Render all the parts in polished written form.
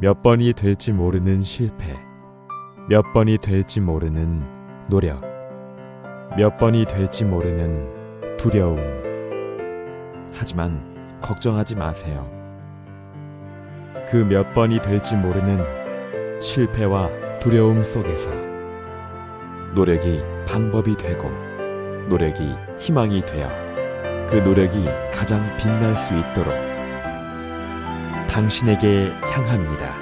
몇 번이 될지 모르는 실패, 몇 번이 될지 모르는 노력, 몇 번이 될지 모르는 두려움. 하지만 걱정하지 마세요. 그 몇 번이 될지 모르는 실패와 두려움 속에서 노력이 방법이 되고 노력이 희망이 되어 그 노력이 가장 빛날 수 있도록 당신에게 향합니다.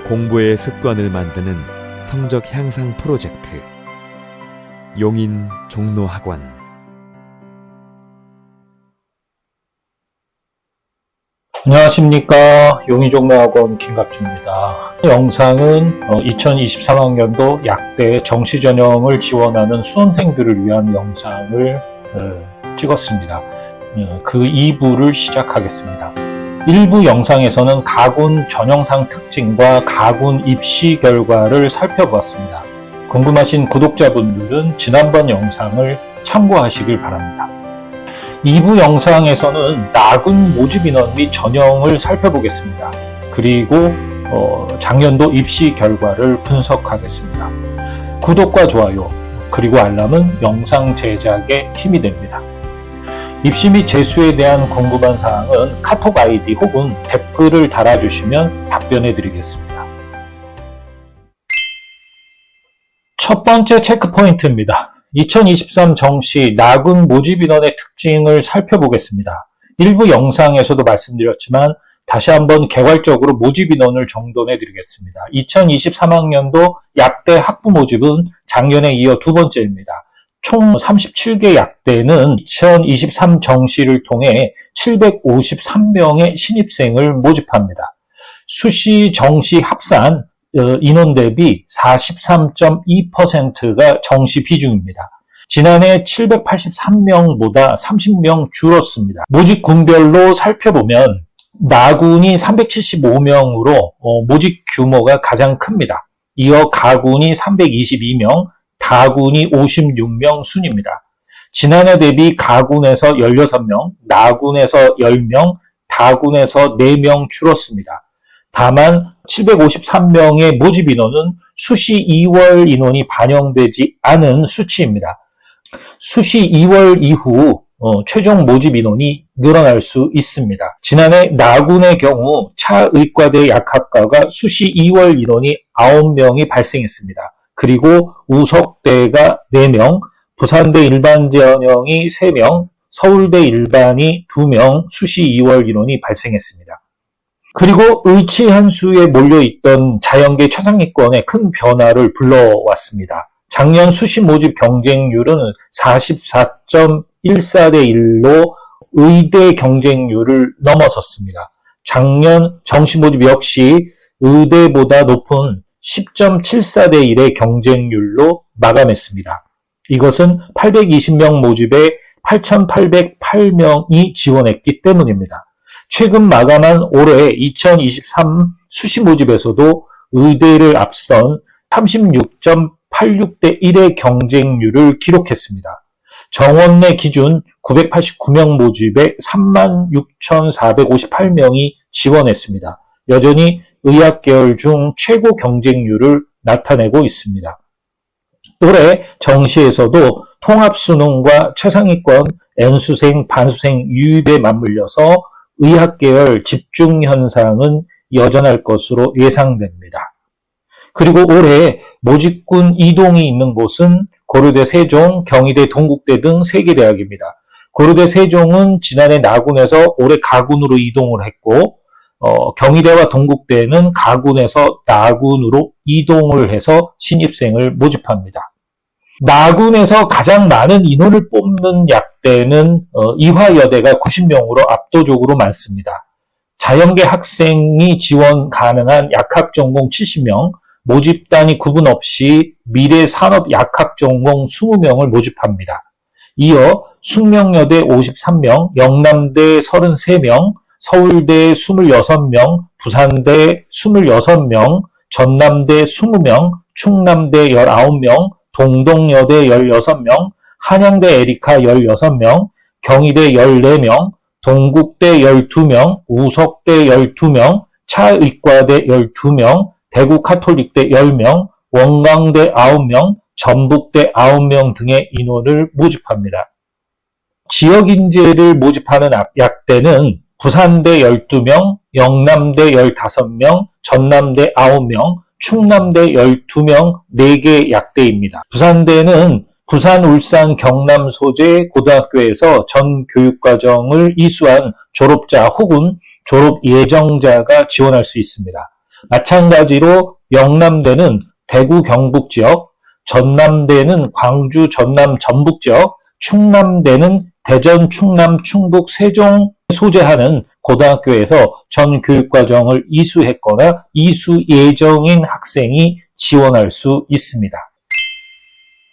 공부의 습관을 만드는 성적 향상 프로젝트 용인 종로학원. 안녕하십니까. 용인종로학원 김갑주입니다. 영상은 2023학년도 약대 정시전형을 지원하는 수험생들을 위한 영상을 찍었습니다. 그 2부를 시작하겠습니다. 1부 영상에서는 가군 전형상 특징과 가군 입시 결과를 살펴보았습니다. 궁금하신 구독자분들은 지난번 영상을 참고하시길 바랍니다. 2부 영상에서는 나군 모집 인원 및 전형을 살펴보겠습니다. 그리고 작년도 입시 결과를 분석하겠습니다. 구독과 좋아요 그리고 알람은 영상 제작에 힘이 됩니다. 입시 및 재수에 대한 궁금한 사항은 카톡 아이디 혹은 댓글을 달아주시면 답변해 드리겠습니다. 첫 번째 체크포인트입니다. 2023 정시 나군 모집 인원의 특징을 살펴보겠습니다. 일부 영상에서도 말씀드렸지만 다시 한번 개괄적으로 모집 인원을 정돈해 드리겠습니다. 2023학년도 약대 학부 모집은 작년에 이어 두 번째입니다. 총 37개 약대는 2023 정시를 통해 753명의 신입생을 모집합니다. 수시 정시 합산 인원 대비 43.2%가 정시 비중입니다. 지난해 783명보다 30명 줄었습니다. 모집 군별로 살펴보면 나군이 375명으로 모집 규모가 가장 큽니다. 이어 가군이 322명, 다군이 56명 순입니다. 지난해 대비 가군에서 16명, 나군에서 10명, 다군에서 4명 줄었습니다. 다만 753명의 모집 인원은 수시 2월 인원이 반영되지 않은 수치입니다. 수시 2월 이후 최종 모집 인원이 늘어날 수 있습니다. 지난해 나군의 경우 차의과대 약학과가 수시 2월 인원이 9명이 발생했습니다. 그리고 우석대가 4명, 부산대 일반전형이 3명, 서울대 일반이 2명 수시 2월 인원이 발생했습니다. 그리고 의치한수에 몰려있던 자연계 최상위권에 큰 변화를 불러왔습니다. 작년 수시 모집 경쟁률은 44.14대 1로 의대 경쟁률을 넘어섰습니다. 작년 정시 모집 역시 의대보다 높은 10.74대 1의 경쟁률로 마감했습니다. 이것은 820명 모집에 8,808명이 지원했기 때문입니다. 최근 마감한 올해 2023 수시 모집에서도 의대를 앞선 36.86대 1의 경쟁률을 기록했습니다. 정원 내 기준 989명 모집에 36,458명이 지원했습니다. 여전히 의학 계열 중 최고 경쟁률을 나타내고 있습니다. 올해 정시에서도 통합수능과 최상위권 N수생, 반수생 유입에 맞물려서 의학 계열 집중 현상은 여전할 것으로 예상됩니다. 그리고 올해 모집군 이동이 있는 곳은 고려대 세종, 경희대 동국대 등 3개 대학입니다. 고려대 세종은 지난해 나군에서 올해 가군으로 이동을 했고 경희대와 동국대는 가군에서 나군으로 이동을 해서 신입생을 모집합니다. 나군에서 가장 많은 인원을 뽑는 약대는 이화여대가 90명으로 압도적으로 많습니다. 자연계 학생이 지원 가능한 약학 전공 70명, 모집 단위 구분 없이 미래산업 약학 전공 20명을 모집합니다. 이어 숙명여대 53명, 영남대 33명, 서울대 26명, 부산대 26명, 전남대 20명, 충남대 19명, 동동여대 16명, 한양대 에리카 16명, 경희대 14명, 동국대 12명, 우석대 12명, 차의과대 12명, 대구 카톨릭대 10명, 원광대 9명, 전북대 9명 등의 인원을 모집합니다. 지역 인재를 모집하는 약대는 부산대 12명, 영남대 15명, 전남대 9명, 충남대 12명, 4개 약대입니다. 부산대는 부산, 울산, 경남 소재 고등학교에서 전 교육과정을 이수한 졸업자 혹은 졸업 예정자가 지원할 수 있습니다. 마찬가지로 영남대는 대구, 경북 지역, 전남대는 광주, 전남, 전북 지역, 충남대는 대전, 충남, 충북, 세종 소재하는 고등학교에서 전 교육과정을 이수했거나 이수 예정인 학생이 지원할 수 있습니다.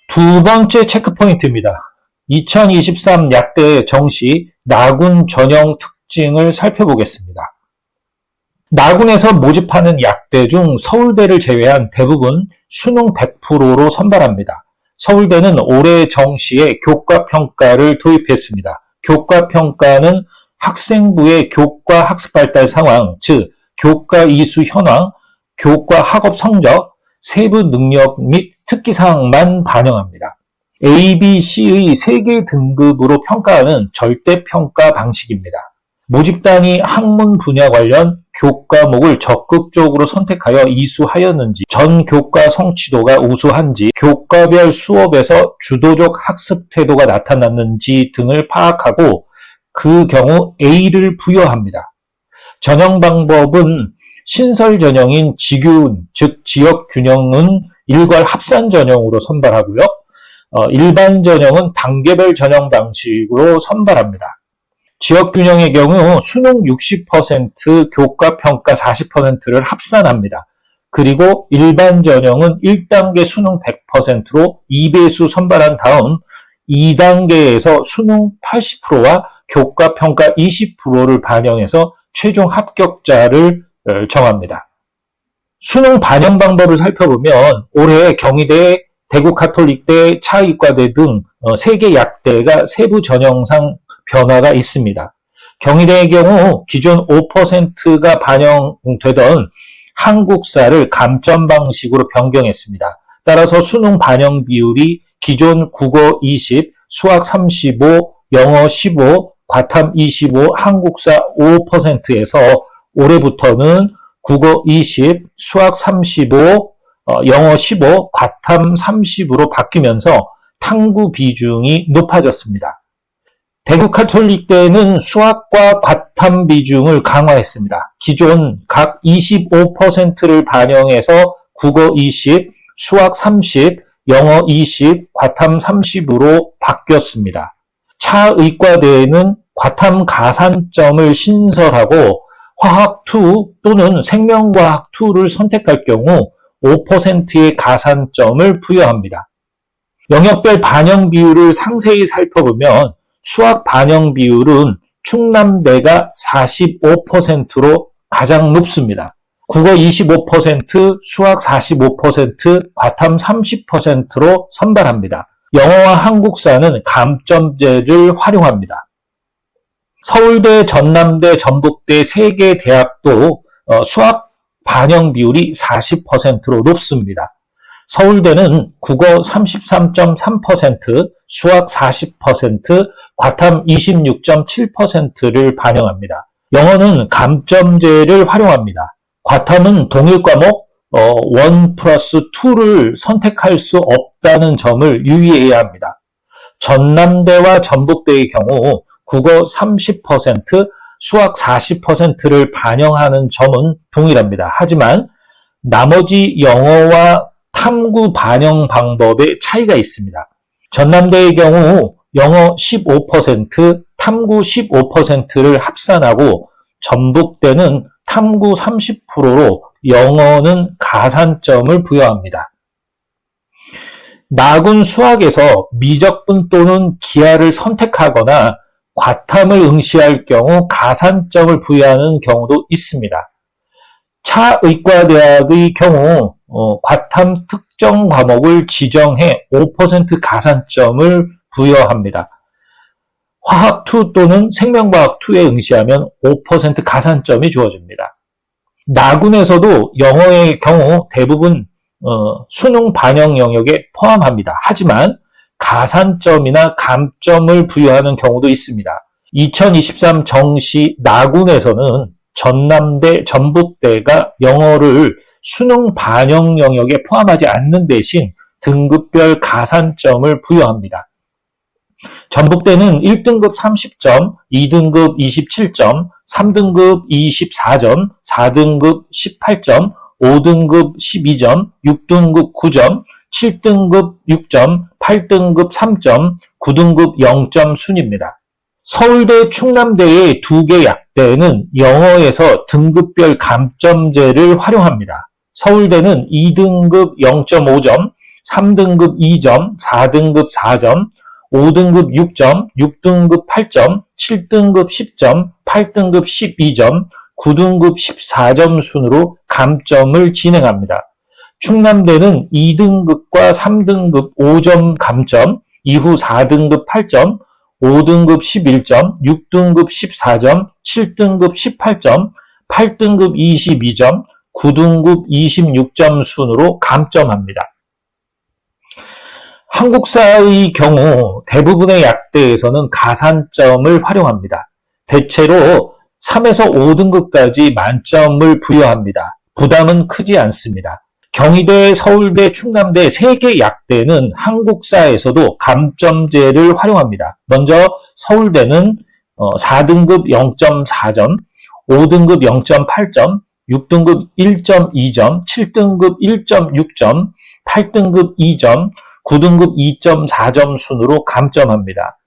두 번째 체크포인트입니다. 2023 약대 정시 나군 전형 특징을 살펴보겠습니다. 나군에서 모집하는 약대 중 서울대를 제외한 대부분 수능 100%로 선발합니다. 서울대는 올해 정시에 교과평가를 도입했습니다. 교과평가는 학생부의 교과 학습 발달 상황, 즉 교과 이수 현황, 교과 학업 성적, 세부 능력 및 특기사항만 반영합니다. A, B, C의 3개 등급으로 평가하는 절대평가 방식입니다. 모집단이 학문 분야 관련 교과목을 적극적으로 선택하여 이수하였는지, 전 교과 성취도가 우수한지, 교과별 수업에서 주도적 학습 태도가 나타났는지 등을 파악하고 그 경우 A를 부여합니다. 전형 방법은 신설 전형인 지균, 즉 지역 균형은 일괄 합산 전형으로 선발하고요. 일반 전형은 단계별 전형 방식으로 선발합니다. 지역 균형의 경우 수능 60%, 교과 평가 40%를 합산합니다. 그리고 일반 전형은 1단계 수능 100%로 2배수 선발한 다음 2단계에서 수능 80%와 교과 평가 20%를 반영해서 최종 합격자를 정합니다. 수능 반영 방법을 살펴보면 올해 경희대, 대구 카톨릭대, 차의과대 등 3개 약대가 세부 전형상 변화가 있습니다. 경희대의 경우 기존 5%가 반영되던 한국사를 감점 방식으로 변경했습니다. 따라서 수능 반영 비율이 기존 국어 20, 수학 35, 영어 15, 과탐 25, 한국사 5%에서 올해부터는 국어 20, 수학 35, 영어 15, 과탐 30으로 바뀌면서 탕구 비중이 높아졌습니다. 대구 카톨릭대는 수학과 과탐 비중을 강화했습니다. 기존 각 25%를 반영해서 국어 20, 수학 30, 영어 20, 과탐 30으로 바뀌었습니다. 차의과대에는 과탐 가산점을 신설하고 화학2 또는 생명과학2를 선택할 경우 5%의 가산점을 부여합니다. 영역별 반영 비율을 상세히 살펴보면 수학 반영 비율은 충남대가 45%로 가장 높습니다. 국어 25%, 수학 45%, 과탐 30%로 선발합니다. 영어와 한국사는 감점제를 활용합니다. 서울대, 전남대, 전북대 3개 대학도 수학 반영 비율이 40%로 높습니다. 서울대는 국어 33.3%, 수학 40%, 과탐 26.7%를 반영합니다. 영어는 감점제를 활용합니다. 과탐은 동일 과목 1+2를 선택할 수 없다는 점을 유의해야 합니다. 전남대와 전북대의 경우 국어 30%, 수학 40%를 반영하는 점은 동일합니다. 하지만 나머지 영어와 탐구 반영 방법에 차이가 있습니다. 전남대의 경우 영어 15%, 탐구 15%를 합산하고 전북대는 탐구 30%로 영어는 가산점을 부여합니다. 나군 수학에서 미적분 또는 기하를 선택하거나 과탐을 응시할 경우 가산점을 부여하는 경우도 있습니다. 차의과대학의 경우 과탐 특정 과목을 지정해 5% 가산점을 부여합니다. 화학2 또는 생명과학2에 응시하면 5% 가산점이 주어집니다. 나군에서도 영어의 경우 대부분 수능 반영 영역에 포함합니다. 하지만 가산점이나 감점을 부여하는 경우도 있습니다. 2023 정시 나군에서는 전남대, 전북대가 영어를 수능 반영 영역에 포함하지 않는 대신 등급별 가산점을 부여합니다. 전북대는 1등급 30점, 2등급 27점, 3등급 24점, 4등급 18점, 5등급 12점, 6등급 9점, 7등급 6점, 8등급 3점, 9등급 0점 순입니다. 서울대, 충남대의 두 개 약대는 영어에서 등급별 감점제를 활용합니다. 서울대는 2등급 0.5점, 3등급 2점, 4등급 4점, 5등급 6점, 6등급 8점, 7등급 10점, 8등급 12점, 9등급 14점 순으로 감점을 진행합니다. 충남대는 2등급과 3등급 5점 감점, 이후 4등급 8점, 5등급 11점, 6등급 14점, 7등급 18점, 8등급 22점, 9등급 26점 순으로 감점합니다. 한국사의 경우 대부분의 약대에서는 가산점을 활용합니다. 대체로 3에서 5등급까지 만점을 부여합니다. 부담은 크지 않습니다. 경희대, 서울대, 충남대 3개 약대는 한국사에서도 감점제를 활용합니다. 먼저 서울대는 4등급 0.4점, 5등급 0.8점, 6등급 1.2점, 7등급 1.6점, 8등급 2점, 9등급 2.4점 순으로 감점합니다.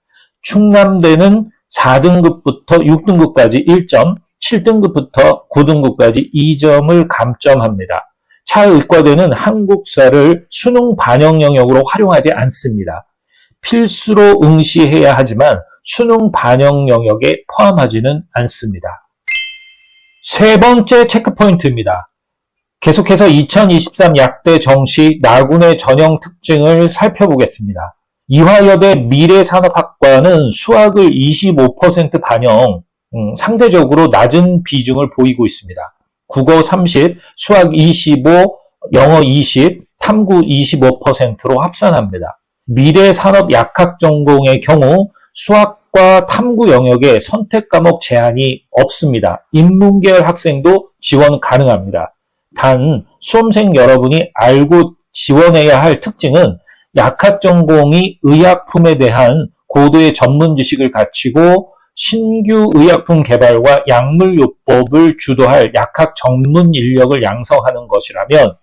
충남대는 4등급부터 6등급까지 1점, 7등급부터 9등급까지 2점을 감점합니다. 차의과대는 한국사를 수능 반영 영역으로 활용하지 않습니다. 필수로 응시해야 하지만 수능 반영 영역에 포함하지는 않습니다. 세 번째 체크포인트입니다. 계속해서 2023 약대 정시 나군의 전형 특징을 살펴보겠습니다. 이화여대 미래산업학과는 수학을 25% 반영, 상대적으로 낮은 비중을 보이고 있습니다. 국어 30, 수학 25, 영어 20, 탐구 25%로 합산합니다. 미래산업약학전공의 경우 수학과 탐구 영역에 선택 과목 제한이 없습니다. 인문계열 학생도 지원 가능합니다. 단 수험생 여러분이 알고 지원해야 할 특징은 약학전공이 의약품에 대한 고도의 전문 지식을 갖추고 신규 의약품 개발과 약물요법을 주도할 약학 전문 인력을 양성하는 것이라면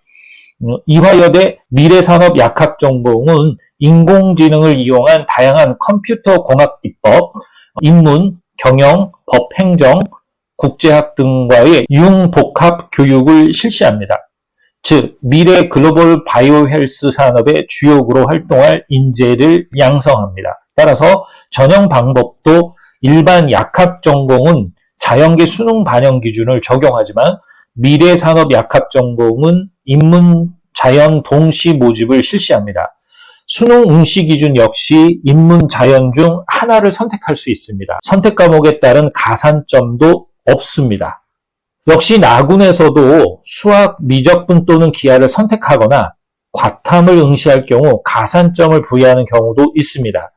이화여대 미래산업약학전공은 인공지능을 이용한 다양한 컴퓨터 공학 기법, 인문, 경영, 법, 행정, 국제학 등과의 융복합 교육을 실시합니다. 즉, 미래 글로벌 바이오 헬스 산업의 주역으로 활동할 인재를 양성합니다. 따라서 전형 방법도 일반 약학전공은 자연계 수능 반영 기준을 적용하지만 미래산업약학전공은 인문, 자연 동시 모집을 실시합니다. 수능 응시 기준 역시 인문, 자연 중 하나를 선택할 수 있습니다. 선택 과목에 따른 가산점도 없습니다. 역시 나군에서도 수학 미적분 또는 기하를 선택하거나 과탐을 응시할 경우 가산점을 부여하는 경우도 있습니다.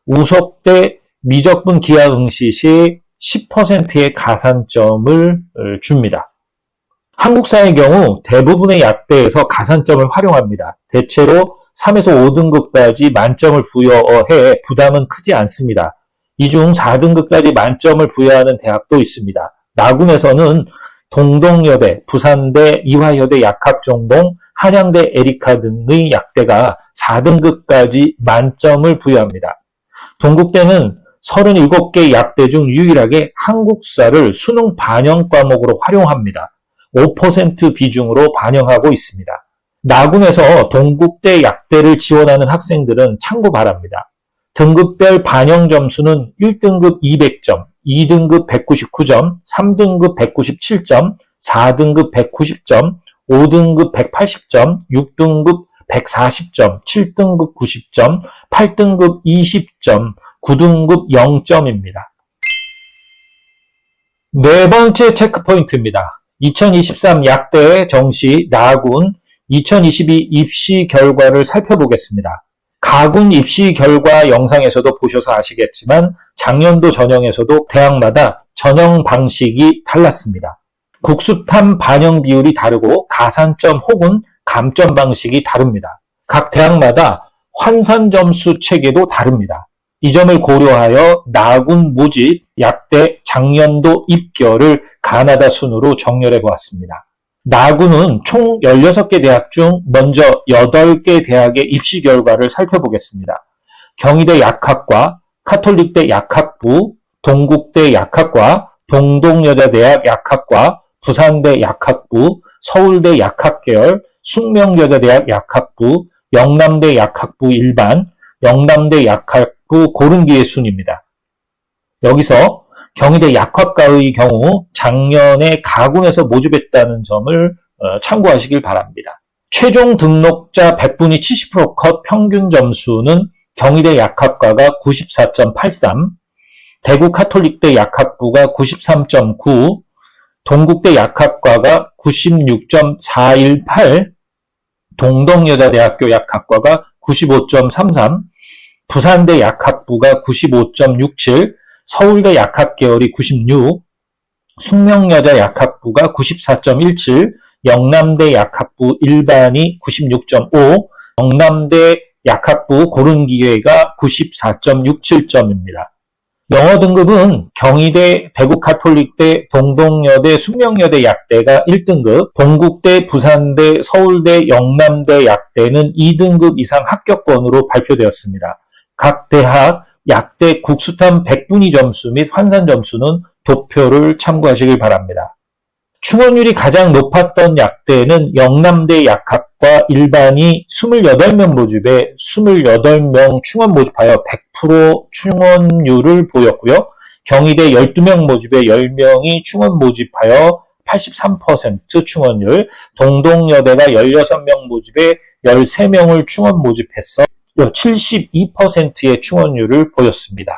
우석대 미적분 기하 응시 시 10%의 가산점을 줍니다. 한국사의 경우 대부분의 약대에서 가산점을 활용합니다. 대체로 3에서 5등급까지 만점을 부여해 부담은 크지 않습니다. 이 중 4등급까지 만점을 부여하는 대학도 있습니다. 나군에서는 동덕여대, 부산대, 이화여대 약학전공, 한양대 에리카 등의 약대가 4등급까지 만점을 부여합니다. 동국대는 37개 약대 중 유일하게 한국사를 수능 반영 과목으로 활용합니다. 5% 비중으로 반영하고 있습니다. 나군에서 동국대 약대를 지원하는 학생들은 참고 바랍니다. 등급별 반영 점수는 1등급 200점, 2등급 199점, 3등급 197점, 4등급 190점, 5등급 180점, 6등급 140점, 7등급 90점, 8등급 20점, 9등급 0점입니다. 네 번째 체크포인트입니다. 2023 약대 정시 나군 2022 입시 결과를 살펴보겠습니다. 가군 입시 결과 영상에서도 보셔서 아시겠지만 작년도 전형에서도 대학마다 전형 방식이 달랐습니다. 국수탐 반영 비율이 다르고 가산점 혹은 감점 방식이 다릅니다. 각 대학마다 환산 점수 체계도 다릅니다. 이 점을 고려하여 나군 모집 약대 작년도 입결을 가나다 순으로 정렬해 보았습니다. 나군은 총 16개 대학 중 먼저 8개 대학의 입시 결과를 살펴보겠습니다. 경희대 약학과, 카톨릭대 약학부, 동국대 약학과, 동동여자대학 약학과, 부산대 약학부, 서울대 약학계열, 숙명여자대학 약학부, 영남대 약학부 일반, 영남대 약학부 고른기의 순입니다. 여기서 경희대 약학과의 경우 작년에 가군에서 모집했다는 점을 참고하시길 바랍니다. 최종 등록자 100분위 70% 컷 평균 점수는 경희대 약학과가 94.83, 대구 카톨릭대 약학부가 93.9, 동국대 약학과가 96.418, 동덕여자대학교 약학과가 95.33, 부산대 약학부가 95.67, 서울대 약학계열이 96, 숙명여자 약학부가 94.17, 영남대 약학부 일반이 96.5, 영남대 약학부 고른기회가 94.67점입니다. 영어 등급은 경희대, 대구카톨릭대, 동동여대, 숙명여대 약대가 1등급, 동국대, 부산대, 서울대, 영남대 약대는 2등급 이상 합격권으로 발표되었습니다. 각 대학 약대 국수탐 100분위 점수 및 환산 점수는 도표를 참고하시길 바랍니다. 충원율이 가장 높았던 약대는 영남대 약학과 일반이 28명 모집에 28명 충원 모집하여 100% 충원율을 보였고요. 경희대 12명 모집에 10명이 충원 모집하여 83% 충원율, 동동여대가 16명 모집에 13명을 충원 모집해서 72%의 충원율을 보였습니다.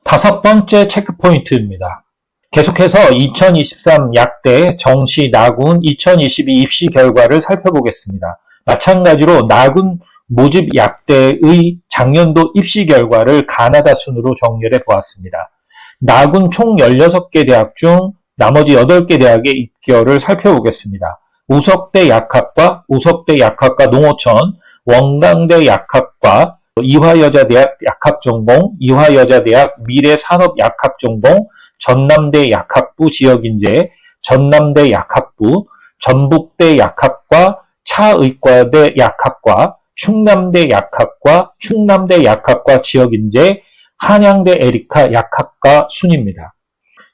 다섯 번째 체크포인트입니다. 계속해서 2023 약대 정시 나군 2022 입시 결과를 살펴보겠습니다. 마찬가지로 나군 모집 약대의 작년도 입시 결과를 가나다 순으로 정렬해 보았습니다. 나군 총 16개 대학 중 나머지 8개 대학의 입결을 살펴보겠습니다. 우석대 약학과, 우석대 약학과 농어촌, 원광대 약학과, 이화여자대학 약학전공, 이화여자대학 미래산업약학전공, 전남대 약학부 지역인재, 전남대 약학부, 전북대 약학과, 차의과대 약학과, 충남대 약학과, 충남대 약학과 지역인재, 한양대 에리카 약학과 순입니다.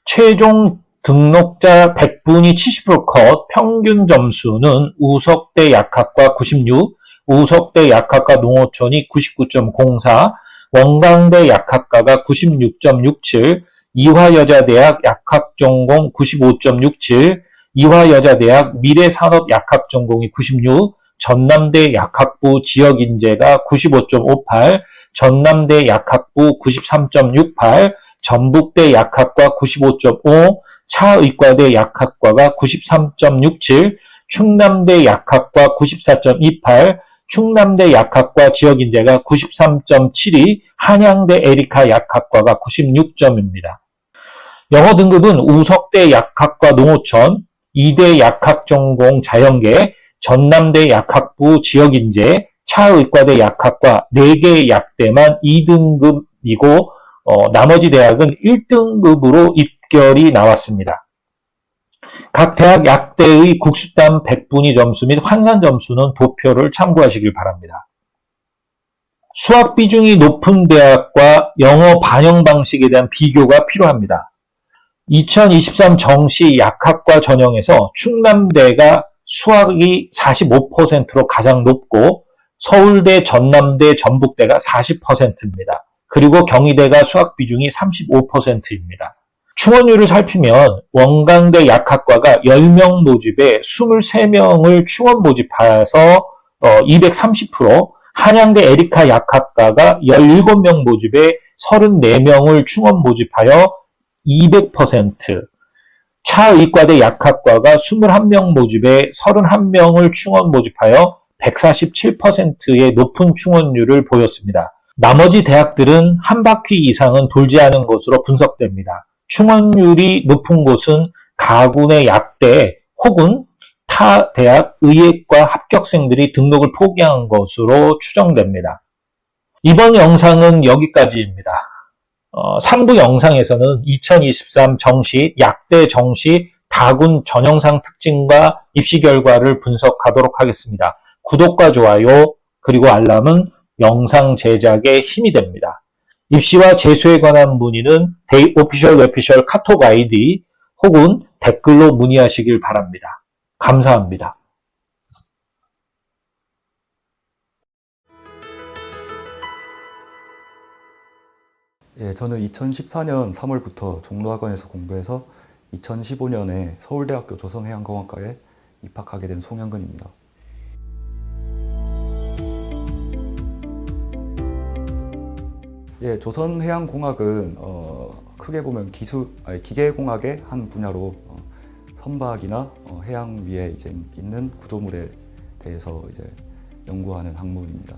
최종 등록자 100분위 70% 컷 평균 점수는 우석대 약학과 96, 우석대 약학과 농어촌이 99.04, 원광대 약학과가 96.67, 이화여자대학 약학전공 95.67, 이화여자대학 미래산업약학전공이 96, 전남대 약학부 지역인재가 95.58, 전남대 약학부 93.68, 전북대 약학과 95.5, 차의과대 약학과가 93.67, 충남대 약학과 94.28, 충남대 약학과 지역인재가 93.72, 한양대 에리카 약학과가 96점입니다. 영어 등급은 우석대 약학과 농어촌, 이대 약학전공 자연계, 전남대 약학부 지역인재, 차의과대 약학과 4개 약대만 2등급이고 나머지 대학은 1등급으로 입결이 나왔습니다. 각 대학 약대의 국수탐 100분위 점수 및 환산 점수는 도표를 참고하시길 바랍니다. 수학 비중이 높은 대학과 영어 반영 방식에 대한 비교가 필요합니다. 2023 정시 약학과 전형에서 충남대가 수학이 45%로 가장 높고 서울대, 전남대, 전북대가 40%입니다. 그리고 경희대가 수학 비중이 35%입니다. 충원율을 살피면 원광대 약학과가 10명 모집에 23명을 충원 모집해서 230%, 한양대 에리카 약학과가 17명 모집에 34명을 충원 모집하여 200%, 차의과대 약학과가 21명 모집에 31명을 충원 모집하여 147%의 높은 충원율을 보였습니다. 나머지 대학들은 한 바퀴 이상은 돌지 않은 것으로 분석됩니다. 충원율이 높은 곳은 가군의 약대 혹은 타 대학 의예과 합격생들이 등록을 포기한 것으로 추정됩니다. 이번 영상은 여기까지입니다. 3부 영상에서는 2023 정시, 약대 정시, 가군 전형상 특징과 입시 결과를 분석하도록 하겠습니다. 구독과 좋아요, 그리고 알람은 영상 제작에 힘이 됩니다. 입시와 재수에 관한 문의는 오피셜 웹피셜 카톡 아이디 혹은 댓글로 문의하시길 바랍니다. 감사합니다. 예, 저는 2014년 3월부터 종로학원에서 공부해서 2015년에 서울대학교 조선해양공학과에 입학하게 된 송영근입니다. 예, 조선해양공학은 크게 보면 기계공학의 한 분야로 선박이나 해양 위에 이제 있는 구조물에 대해서 이제 연구하는 학문입니다.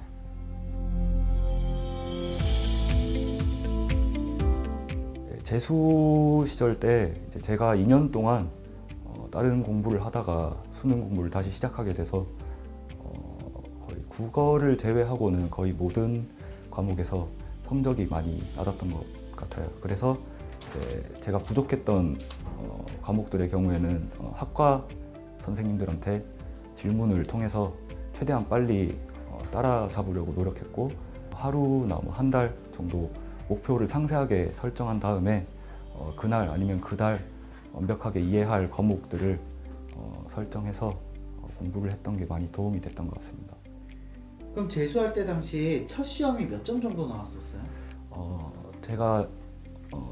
재수 시절 때 이제 제가 2년 동안 다른 공부를 하다가 수능 공부를 다시 시작하게 돼서 거의 국어를 제외하고는 거의 모든 과목에서 성적이 많이 낮았던 것 같아요. 그래서 이제 제가 부족했던 과목들의 경우에는 학과 선생님들한테 질문을 통해서 최대한 빨리 따라잡으려고 노력했고, 하루나 한 달 정도 목표를 상세하게 설정한 다음에 그날 아니면 그달 완벽하게 이해할 과목들을 설정해서 공부를 했던 게 많이 도움이 됐던 것 같습니다. 그럼 재수할 때 당시 첫 시험이 몇 점 정도 나왔었어요? 제가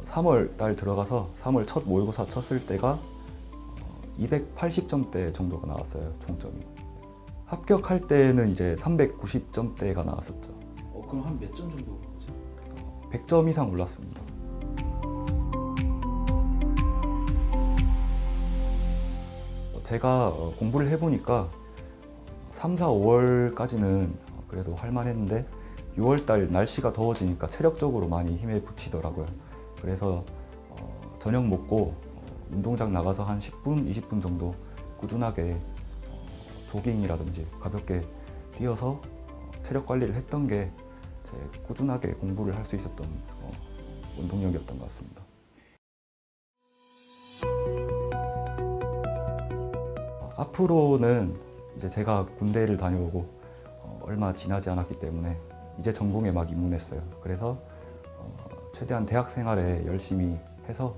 3월 달 들어가서 3월 첫 모의고사 쳤을 때가 280점대 정도가 나왔어요, 총점이. 합격할 때는 이제 390점대가 나왔었죠. 그럼 한 몇 점 정도 오르죠? 100점 이상 올랐습니다. 제가 공부를 해보니까 3, 4, 5월까지는 그래도 할만했는데 6월달 날씨가 더워지니까 체력적으로 많이 힘에 부치더라고요. 그래서 저녁 먹고 운동장 나가서 한 10분, 20분 정도 꾸준하게 조깅이라든지 가볍게 뛰어서 체력 관리를 했던 게 꾸준하게 공부를 할 수 있었던 원동력이었던 것 같습니다. 앞으로는 이제 제가 군대를 다녀오고 얼마 지나지 않았기 때문에 이제 전공에 막 입문했어요. 그래서 최대한 대학 생활에 열심히 해서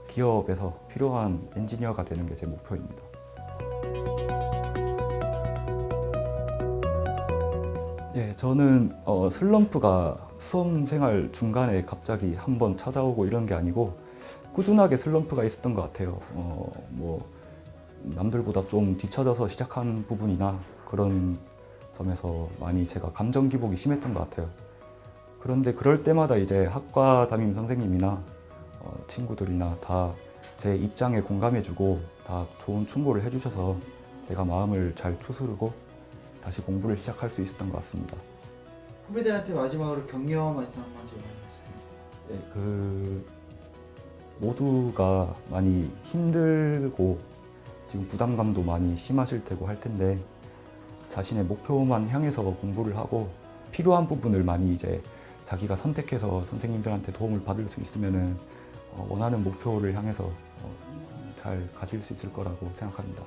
기업에서 필요한 엔지니어가 되는 게 제 목표입니다. 예, 저는 슬럼프가 수험 생활 중간에 갑자기 한번 찾아오고 이런 게 아니고 꾸준하게 슬럼프가 있었던 것 같아요. 뭐 남들보다 좀 뒤처져서 시작한 부분이나 그런 점에서 많이 제가 감정 기복이 심했던 것 같아요. 그런데 그럴 때마다 이제 학과 담임 선생님이나 친구들이나 다 제 입장에 공감해주고 다 좋은 충고를 해주셔서 제가 마음을 잘 추스르고 다시 공부를 시작할 수 있었던 것 같습니다. 후배들한테 마지막으로 격려 말씀 한마디 해주세요. 네, 모두가 많이 힘들고 지금 부담감도 많이 심하실 테고 할 텐데 자신의 목표만 향해서 공부를 하고 필요한 부분을 많이 이제 자기가 선택해서 선생님들한테 도움을 받을 수 있으면은 원하는 목표를 향해서 잘 가질 수 있을 거라고 생각합니다.